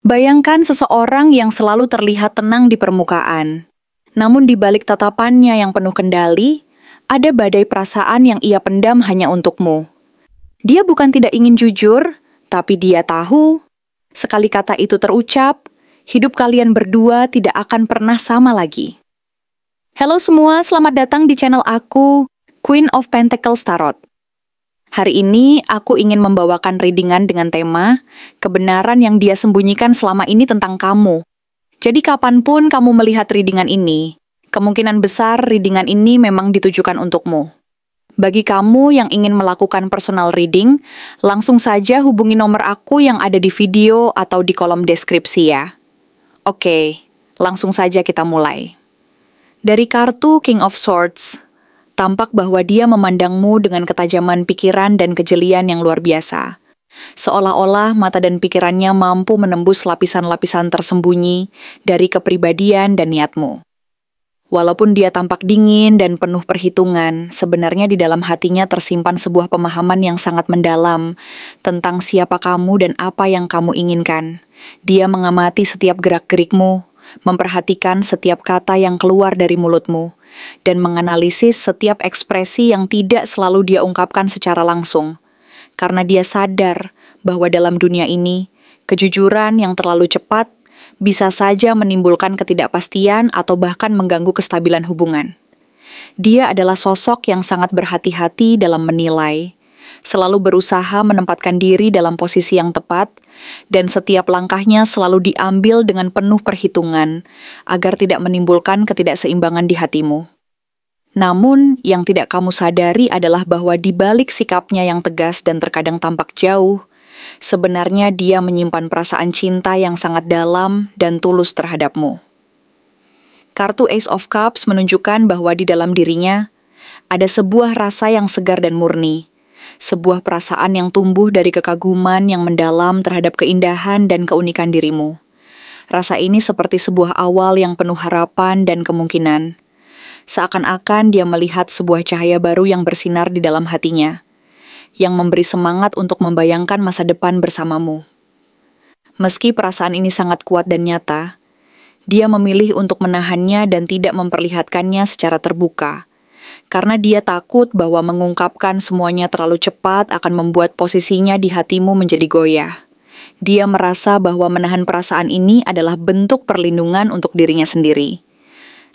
Bayangkan seseorang yang selalu terlihat tenang di permukaan. Namun di balik tatapannya yang penuh kendali, ada badai perasaan yang ia pendam hanya untukmu. Dia bukan tidak ingin jujur, tapi dia tahu, sekali kata itu terucap, hidup kalian berdua tidak akan pernah sama lagi. Halo semua, selamat datang di channel aku, Queen of Pentacles Tarot. Hari ini aku ingin membawakan readingan dengan tema kebenaran yang dia sembunyikan selama ini tentang kamu. Jadi kapanpun kamu melihat readingan ini, kemungkinan besar readingan ini memang ditujukan untukmu. Bagi kamu yang ingin melakukan personal reading, langsung saja hubungi nomor aku yang ada di video atau di kolom deskripsi ya. Oke, langsung saja kita mulai. Dari kartu King of Swords, tampak bahwa dia memandangmu dengan ketajaman pikiran dan kejelian yang luar biasa. Seolah-olah mata dan pikirannya mampu menembus lapisan-lapisan tersembunyi dari kepribadian dan niatmu. Walaupun dia tampak dingin dan penuh perhitungan, sebenarnya di dalam hatinya tersimpan sebuah pemahaman yang sangat mendalam tentang siapa kamu dan apa yang kamu inginkan. Dia mengamati setiap gerak-gerikmu, memperhatikan setiap kata yang keluar dari mulutmu, dan menganalisis setiap ekspresi yang tidak selalu dia ungkapkan secara langsung. Karena dia sadar bahwa dalam dunia ini, kejujuran yang terlalu cepat bisa saja menimbulkan ketidakpastian atau bahkan mengganggu kestabilan hubungan. Dia adalah sosok yang sangat berhati-hati dalam menilai, selalu berusaha menempatkan diri dalam posisi yang tepat, dan setiap langkahnya selalu diambil dengan penuh perhitungan agar tidak menimbulkan ketidakseimbangan di hatimu. Namun, yang tidak kamu sadari adalah bahwa di balik sikapnya yang tegas dan terkadang tampak jauh, sebenarnya dia menyimpan perasaan cinta yang sangat dalam dan tulus terhadapmu. Kartu Ace of Cups menunjukkan bahwa di dalam dirinya ada sebuah rasa yang segar dan murni, sebuah perasaan yang tumbuh dari kekaguman yang mendalam terhadap keindahan dan keunikan dirimu. Rasa ini seperti sebuah awal yang penuh harapan dan kemungkinan. Seakan-akan dia melihat sebuah cahaya baru yang bersinar di dalam hatinya, yang memberi semangat untuk membayangkan masa depan bersamamu. Meski perasaan ini sangat kuat dan nyata, dia memilih untuk menahannya dan tidak memperlihatkannya secara terbuka, karena dia takut bahwa mengungkapkan semuanya terlalu cepat akan membuat posisinya di hatimu menjadi goyah. Dia merasa bahwa menahan perasaan ini adalah bentuk perlindungan untuk dirinya sendiri,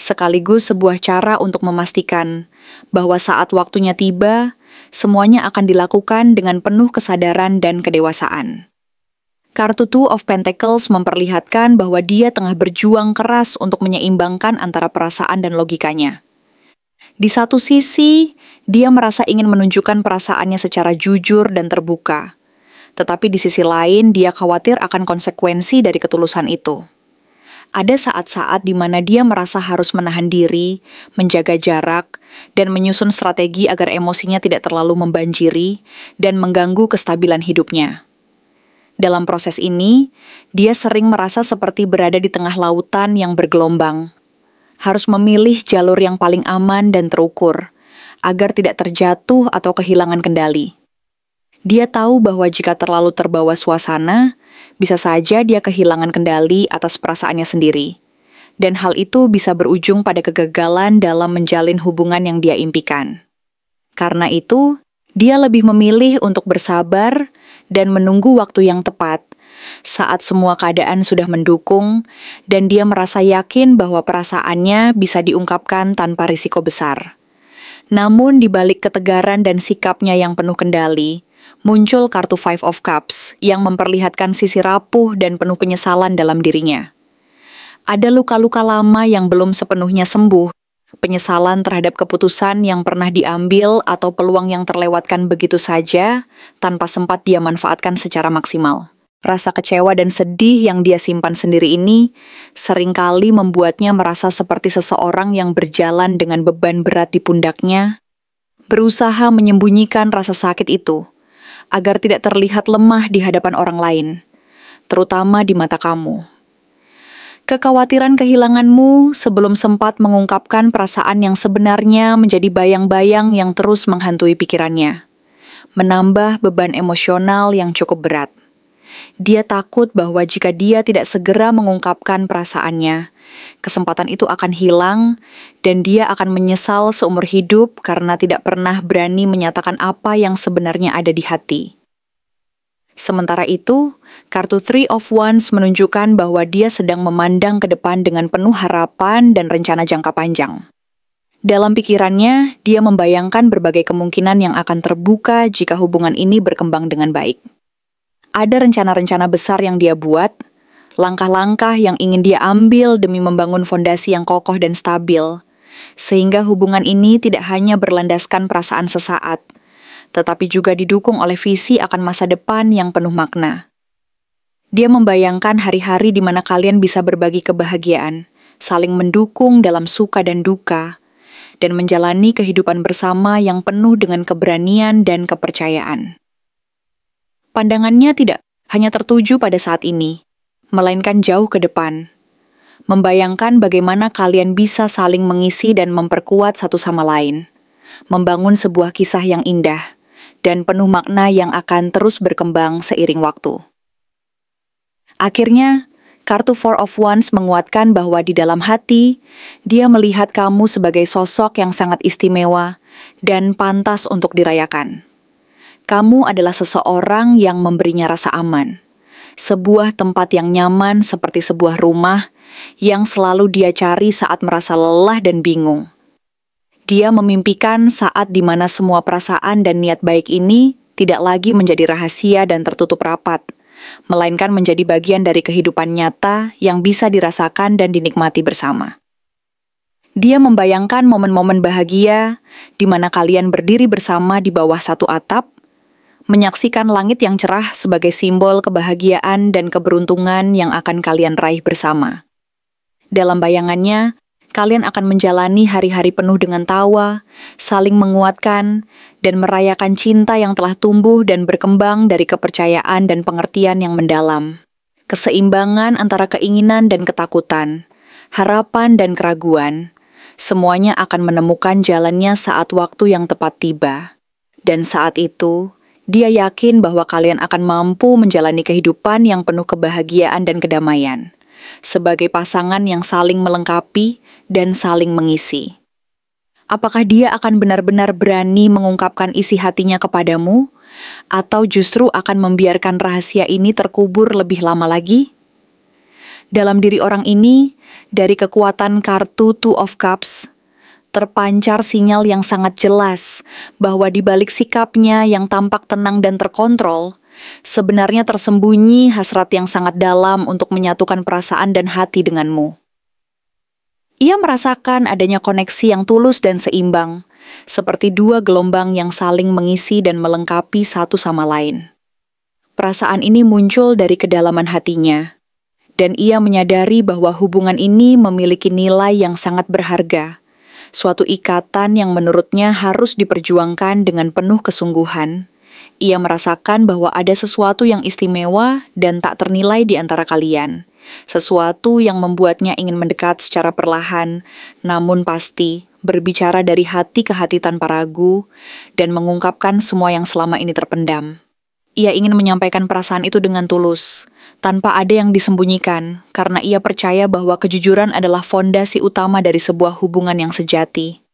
sekaligus sebuah cara untuk memastikan bahwa saat waktunya tiba, semuanya akan dilakukan dengan penuh kesadaran dan kedewasaan. Kartu Two of Pentacles memperlihatkan bahwa dia tengah berjuang keras untuk menyeimbangkan antara perasaan dan logikanya. Di satu sisi, dia merasa ingin menunjukkan perasaannya secara jujur dan terbuka. Tetapi di sisi lain, dia khawatir akan konsekuensi dari ketulusan itu. Ada saat-saat di mana dia merasa harus menahan diri, menjaga jarak, dan menyusun strategi agar emosinya tidak terlalu membanjiri dan mengganggu kestabilan hidupnya. Dalam proses ini, dia sering merasa seperti berada di tengah lautan yang bergelombang. Harus memilih jalur yang paling aman dan terukur, agar tidak terjatuh atau kehilangan kendali. Dia tahu bahwa jika terlalu terbawa suasana, bisa saja dia kehilangan kendali atas perasaannya sendiri. Dan hal itu bisa berujung pada kegagalan dalam menjalin hubungan yang dia impikan. Karena itu, dia lebih memilih untuk bersabar dan menunggu waktu yang tepat, saat semua keadaan sudah mendukung, dan dia merasa yakin bahwa perasaannya bisa diungkapkan tanpa risiko besar. Namun di balik ketegaran dan sikapnya yang penuh kendali, muncul kartu Five of Cups yang memperlihatkan sisi rapuh dan penuh penyesalan dalam dirinya. Ada luka-luka lama yang belum sepenuhnya sembuh, penyesalan terhadap keputusan yang pernah diambil atau peluang yang terlewatkan begitu saja tanpa sempat dia manfaatkan secara maksimal. Rasa kecewa dan sedih yang dia simpan sendiri ini seringkali membuatnya merasa seperti seseorang yang berjalan dengan beban berat di pundaknya, berusaha menyembunyikan rasa sakit itu, agar tidak terlihat lemah di hadapan orang lain, terutama di mata kamu. Kekhawatiran kehilanganmu sebelum sempat mengungkapkan perasaan yang sebenarnya menjadi bayang-bayang yang terus menghantui pikirannya, menambah beban emosional yang cukup berat. Dia takut bahwa jika dia tidak segera mengungkapkan perasaannya, kesempatan itu akan hilang dan dia akan menyesal seumur hidup karena tidak pernah berani menyatakan apa yang sebenarnya ada di hati. Sementara itu, kartu Three of Wands menunjukkan bahwa dia sedang memandang ke depan dengan penuh harapan dan rencana jangka panjang. Dalam pikirannya, dia membayangkan berbagai kemungkinan yang akan terbuka jika hubungan ini berkembang dengan baik. Ada rencana-rencana besar yang dia buat, langkah-langkah yang ingin dia ambil demi membangun fondasi yang kokoh dan stabil, sehingga hubungan ini tidak hanya berlandaskan perasaan sesaat, tetapi juga didukung oleh visi akan masa depan yang penuh makna. Dia membayangkan hari-hari di mana kalian bisa berbagi kebahagiaan, saling mendukung dalam suka dan duka, dan menjalani kehidupan bersama yang penuh dengan keberanian dan kepercayaan. Pandangannya tidak hanya tertuju pada saat ini, melainkan jauh ke depan, membayangkan bagaimana kalian bisa saling mengisi dan memperkuat satu sama lain, membangun sebuah kisah yang indah, dan penuh makna yang akan terus berkembang seiring waktu. Akhirnya, kartu Four of Wands menguatkan bahwa di dalam hati, dia melihat kamu sebagai sosok yang sangat istimewa dan pantas untuk dirayakan. Kamu adalah seseorang yang memberinya rasa aman, sebuah tempat yang nyaman seperti sebuah rumah yang selalu dia cari saat merasa lelah dan bingung. Dia memimpikan saat di mana semua perasaan dan niat baik ini tidak lagi menjadi rahasia dan tertutup rapat, melainkan menjadi bagian dari kehidupan nyata yang bisa dirasakan dan dinikmati bersama. Dia membayangkan momen-momen bahagia di mana kalian berdiri bersama di bawah satu atap, menyaksikan langit yang cerah sebagai simbol kebahagiaan dan keberuntungan yang akan kalian raih bersama. Dalam bayangannya, kalian akan menjalani hari-hari penuh dengan tawa, saling menguatkan, dan merayakan cinta yang telah tumbuh dan berkembang dari kepercayaan dan pengertian yang mendalam. Keseimbangan antara keinginan dan ketakutan, harapan dan keraguan, semuanya akan menemukan jalannya saat waktu yang tepat tiba. Dan saat itu, dia yakin bahwa kalian akan mampu menjalani kehidupan yang penuh kebahagiaan dan kedamaian, sebagai pasangan yang saling melengkapi dan saling mengisi. Apakah dia akan benar-benar berani mengungkapkan isi hatinya kepadamu, atau justru akan membiarkan rahasia ini terkubur lebih lama lagi? Dalam diri orang ini, dari kekuatan kartu Two of Cups, terpancar sinyal yang sangat jelas bahwa di balik sikapnya yang tampak tenang dan terkontrol, sebenarnya tersembunyi hasrat yang sangat dalam untuk menyatukan perasaan dan hati denganmu. Ia merasakan adanya koneksi yang tulus dan seimbang, seperti dua gelombang yang saling mengisi dan melengkapi satu sama lain. Perasaan ini muncul dari kedalaman hatinya, dan ia menyadari bahwa hubungan ini memiliki nilai yang sangat berharga, suatu ikatan yang menurutnya harus diperjuangkan dengan penuh kesungguhan. Ia merasakan bahwa ada sesuatu yang istimewa dan tak ternilai di antara kalian. Sesuatu yang membuatnya ingin mendekat secara perlahan, namun pasti, berbicara dari hati ke hati tanpa ragu, dan mengungkapkan semua yang selama ini terpendam. Ia ingin menyampaikan perasaan itu dengan tulus, tanpa ada yang disembunyikan, karena ia percaya bahwa kejujuran adalah fondasi utama dari sebuah hubungan yang sejati.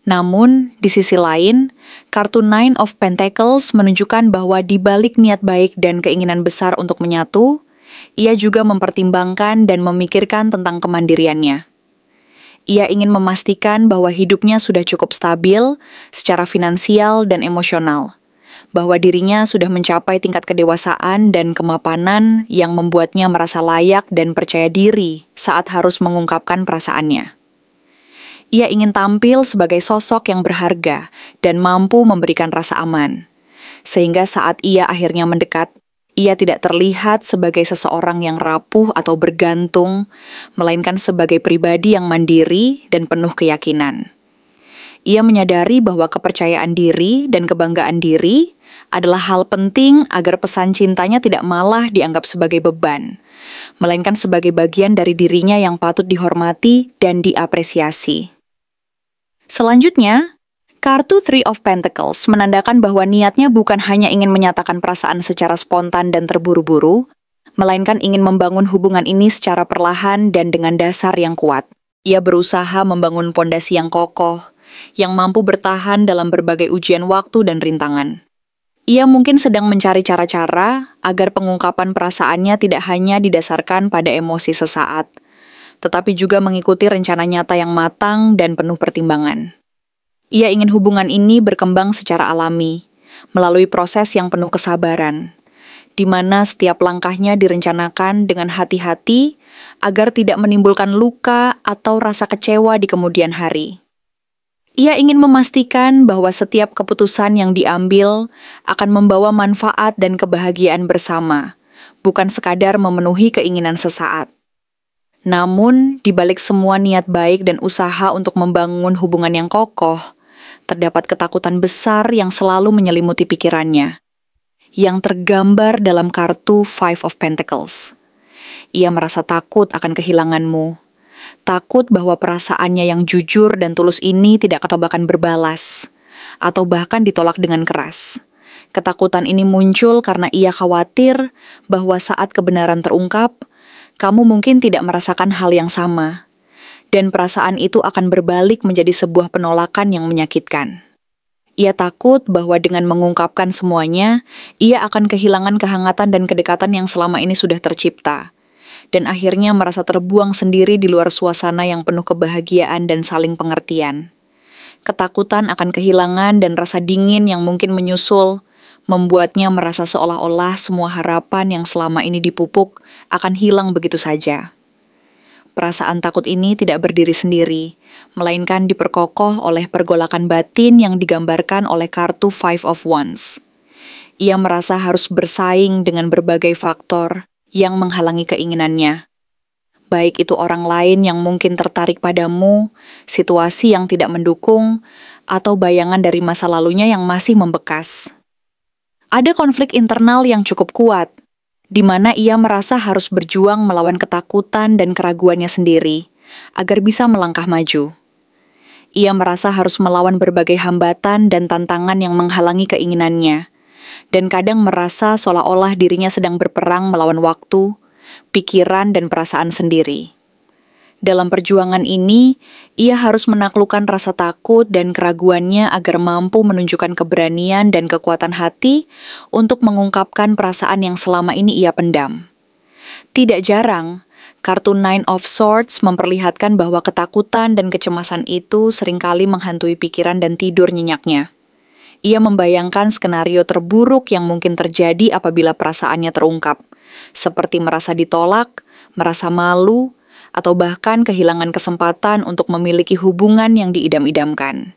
Namun, di sisi lain, kartu Nine of Pentacles menunjukkan bahwa di balik niat baik dan keinginan besar untuk menyatu, ia juga mempertimbangkan dan memikirkan tentang kemandiriannya. Ia ingin memastikan bahwa hidupnya sudah cukup stabil secara finansial dan emosional, bahwa dirinya sudah mencapai tingkat kedewasaan dan kemapanan yang membuatnya merasa layak dan percaya diri saat harus mengungkapkan perasaannya. Ia ingin tampil sebagai sosok yang berharga dan mampu memberikan rasa aman, sehingga saat ia akhirnya mendekat, ia tidak terlihat sebagai seseorang yang rapuh atau bergantung, melainkan sebagai pribadi yang mandiri dan penuh keyakinan. Ia menyadari bahwa kepercayaan diri dan kebanggaan diri adalah hal penting agar pesan cintanya tidak malah dianggap sebagai beban, melainkan sebagai bagian dari dirinya yang patut dihormati dan diapresiasi. Selanjutnya, Kartu Three of Pentacles menandakan bahwa niatnya bukan hanya ingin menyatakan perasaan secara spontan dan terburu-buru, melainkan ingin membangun hubungan ini secara perlahan dan dengan dasar yang kuat. Ia berusaha membangun pondasi yang kokoh, yang mampu bertahan dalam berbagai ujian waktu dan rintangan. Ia mungkin sedang mencari cara-cara agar pengungkapan perasaannya tidak hanya didasarkan pada emosi sesaat, tetapi juga mengikuti rencana nyata yang matang dan penuh pertimbangan. Ia ingin hubungan ini berkembang secara alami, melalui proses yang penuh kesabaran, di mana setiap langkahnya direncanakan dengan hati-hati agar tidak menimbulkan luka atau rasa kecewa di kemudian hari. Ia ingin memastikan bahwa setiap keputusan yang diambil akan membawa manfaat dan kebahagiaan bersama, bukan sekadar memenuhi keinginan sesaat. Namun, di balik semua niat baik dan usaha untuk membangun hubungan yang kokoh, terdapat ketakutan besar yang selalu menyelimuti pikirannya, yang tergambar dalam kartu Five of Pentacles. Ia merasa takut akan kehilanganmu, takut bahwa perasaannya yang jujur dan tulus ini tidak ketobakan berbalas, atau bahkan ditolak dengan keras. Ketakutan ini muncul karena ia khawatir bahwa saat kebenaran terungkap, kamu mungkin tidak merasakan hal yang sama, dan perasaan itu akan berbalik menjadi sebuah penolakan yang menyakitkan. Ia takut bahwa dengan mengungkapkan semuanya, ia akan kehilangan kehangatan dan kedekatan yang selama ini sudah tercipta, dan akhirnya merasa terbuang sendiri di luar suasana yang penuh kebahagiaan dan saling pengertian. Ketakutan akan kehilangan dan rasa dingin yang mungkin menyusul, membuatnya merasa seolah-olah semua harapan yang selama ini dipupuk akan hilang begitu saja. Perasaan takut ini tidak berdiri sendiri, melainkan diperkokoh oleh pergolakan batin yang digambarkan oleh kartu Five of Wands. Ia merasa harus bersaing dengan berbagai faktor yang menghalangi keinginannya. Baik itu orang lain yang mungkin tertarik padamu, situasi yang tidak mendukung, atau bayangan dari masa lalunya yang masih membekas. Ada konflik internal yang cukup kuat, di mana ia merasa harus berjuang melawan ketakutan dan keraguannya sendiri, agar bisa melangkah maju. Ia merasa harus melawan berbagai hambatan dan tantangan yang menghalangi keinginannya, dan kadang merasa seolah-olah dirinya sedang berperang melawan waktu, pikiran, dan perasaan sendiri. Dalam perjuangan ini, ia harus menaklukkan rasa takut dan keraguannya agar mampu menunjukkan keberanian dan kekuatan hati untuk mengungkapkan perasaan yang selama ini ia pendam. Tidak jarang, kartu Nine of Swords memperlihatkan bahwa ketakutan dan kecemasan itu seringkali menghantui pikiran dan tidur nyenyaknya. Ia membayangkan skenario terburuk yang mungkin terjadi apabila perasaannya terungkap, seperti merasa ditolak, merasa malu, atau bahkan kehilangan kesempatan untuk memiliki hubungan yang diidam-idamkan.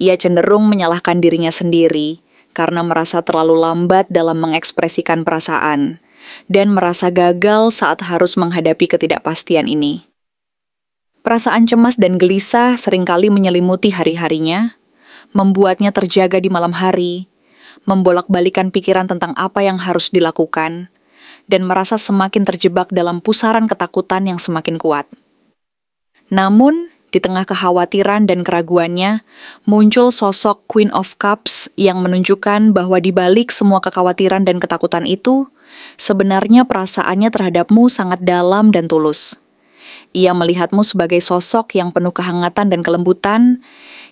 Ia cenderung menyalahkan dirinya sendiri karena merasa terlalu lambat dalam mengekspresikan perasaan, dan merasa gagal saat harus menghadapi ketidakpastian ini. Perasaan cemas dan gelisah seringkali menyelimuti hari-harinya, membuatnya terjaga di malam hari, membolak-balikan pikiran tentang apa yang harus dilakukan, dan merasa semakin terjebak dalam pusaran ketakutan yang semakin kuat. Namun, di tengah kekhawatiran dan keraguannya, muncul sosok Queen of Cups yang menunjukkan bahwa di balik semua kekhawatiran dan ketakutan itu, sebenarnya perasaannya terhadapmu sangat dalam dan tulus. Ia melihatmu sebagai sosok yang penuh kehangatan dan kelembutan,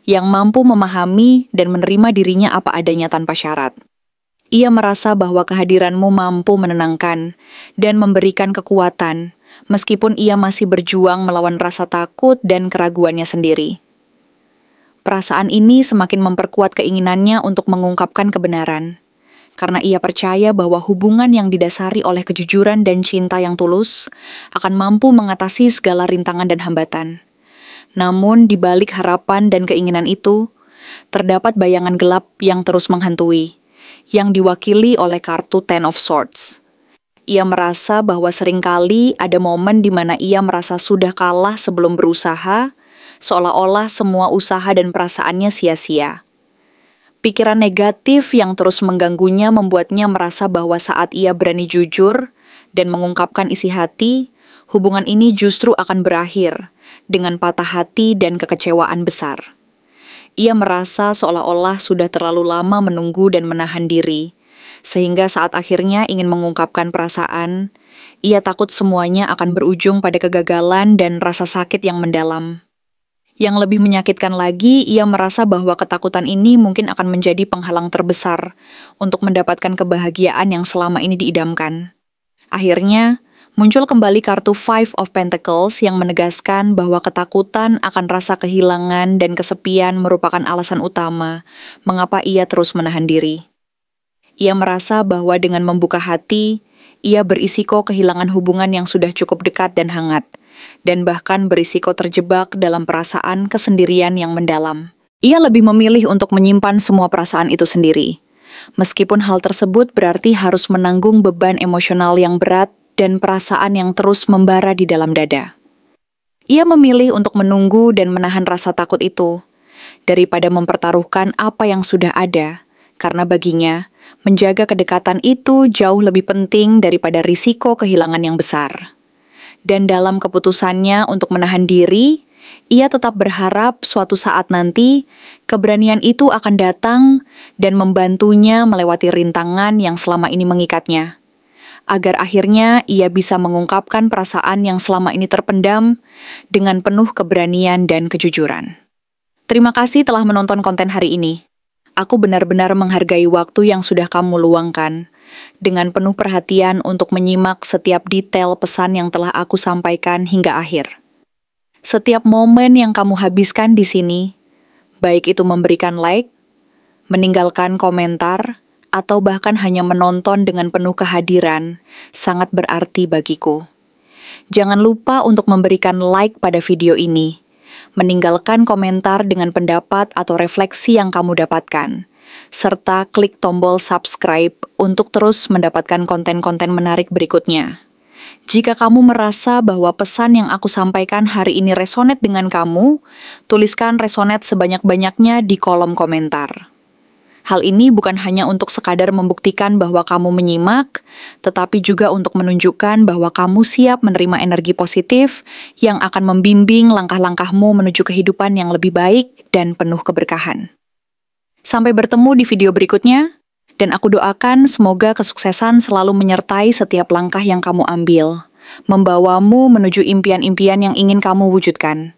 yang mampu memahami dan menerima dirinya apa adanya tanpa syarat. Ia merasa bahwa kehadiranmu mampu menenangkan dan memberikan kekuatan, meskipun ia masih berjuang melawan rasa takut dan keraguannya sendiri. Perasaan ini semakin memperkuat keinginannya untuk mengungkapkan kebenaran, karena ia percaya bahwa hubungan yang didasari oleh kejujuran dan cinta yang tulus akan mampu mengatasi segala rintangan dan hambatan. Namun, di balik harapan dan keinginan itu, terdapat bayangan gelap yang terus menghantui, yang diwakili oleh kartu Ten of Swords. Ia merasa bahwa seringkali ada momen di mana ia merasa sudah kalah sebelum berusaha, seolah-olah semua usaha dan perasaannya sia-sia. Pikiran negatif yang terus mengganggunya membuatnya merasa bahwa saat ia berani jujur dan mengungkapkan isi hati, hubungan ini justru akan berakhir dengan patah hati dan kekecewaan besar. Ia merasa seolah-olah sudah terlalu lama menunggu dan menahan diri, sehingga saat akhirnya ingin mengungkapkan perasaan, ia takut semuanya akan berujung pada kegagalan dan rasa sakit yang mendalam. Yang lebih menyakitkan lagi, ia merasa bahwa ketakutan ini mungkin akan menjadi penghalang terbesar untuk mendapatkan kebahagiaan yang selama ini diidamkan. Akhirnya, muncul kembali kartu Five of Pentacles yang menegaskan bahwa ketakutan akan rasa kehilangan dan kesepian merupakan alasan utama mengapa ia terus menahan diri. Ia merasa bahwa dengan membuka hati, ia berisiko kehilangan hubungan yang sudah cukup dekat dan hangat, dan bahkan berisiko terjebak dalam perasaan kesendirian yang mendalam. Ia lebih memilih untuk menyimpan semua perasaan itu sendiri. Meskipun hal tersebut berarti harus menanggung beban emosional yang berat dan perasaan yang terus membara di dalam dada. Ia memilih untuk menunggu dan menahan rasa takut itu, daripada mempertaruhkan apa yang sudah ada, karena baginya, menjaga kedekatan itu jauh lebih penting daripada risiko kehilangan yang besar. Dan dalam keputusannya untuk menahan diri, ia tetap berharap suatu saat nanti, keberanian itu akan datang dan membantunya melewati rintangan yang selama ini mengikatnya, agar akhirnya ia bisa mengungkapkan perasaan yang selama ini terpendam dengan penuh keberanian dan kejujuran. Terima kasih telah menonton konten hari ini. Aku benar-benar menghargai waktu yang sudah kamu luangkan, dengan penuh perhatian untuk menyimak setiap detail pesan yang telah aku sampaikan hingga akhir. Setiap momen yang kamu habiskan di sini, baik itu memberikan like, meninggalkan komentar, atau bahkan hanya menonton dengan penuh kehadiran, sangat berarti bagiku. Jangan lupa untuk memberikan like pada video ini, meninggalkan komentar dengan pendapat atau refleksi yang kamu dapatkan, serta klik tombol subscribe untuk terus mendapatkan konten-konten menarik berikutnya. Jika kamu merasa bahwa pesan yang aku sampaikan hari ini resonate dengan kamu, tuliskan resonate sebanyak-banyaknya di kolom komentar. Hal ini bukan hanya untuk sekadar membuktikan bahwa kamu menyimak, tetapi juga untuk menunjukkan bahwa kamu siap menerima energi positif yang akan membimbing langkah-langkahmu menuju kehidupan yang lebih baik dan penuh keberkahan. Sampai bertemu di video berikutnya, dan aku doakan semoga kesuksesan selalu menyertai setiap langkah yang kamu ambil, membawamu menuju impian-impian yang ingin kamu wujudkan.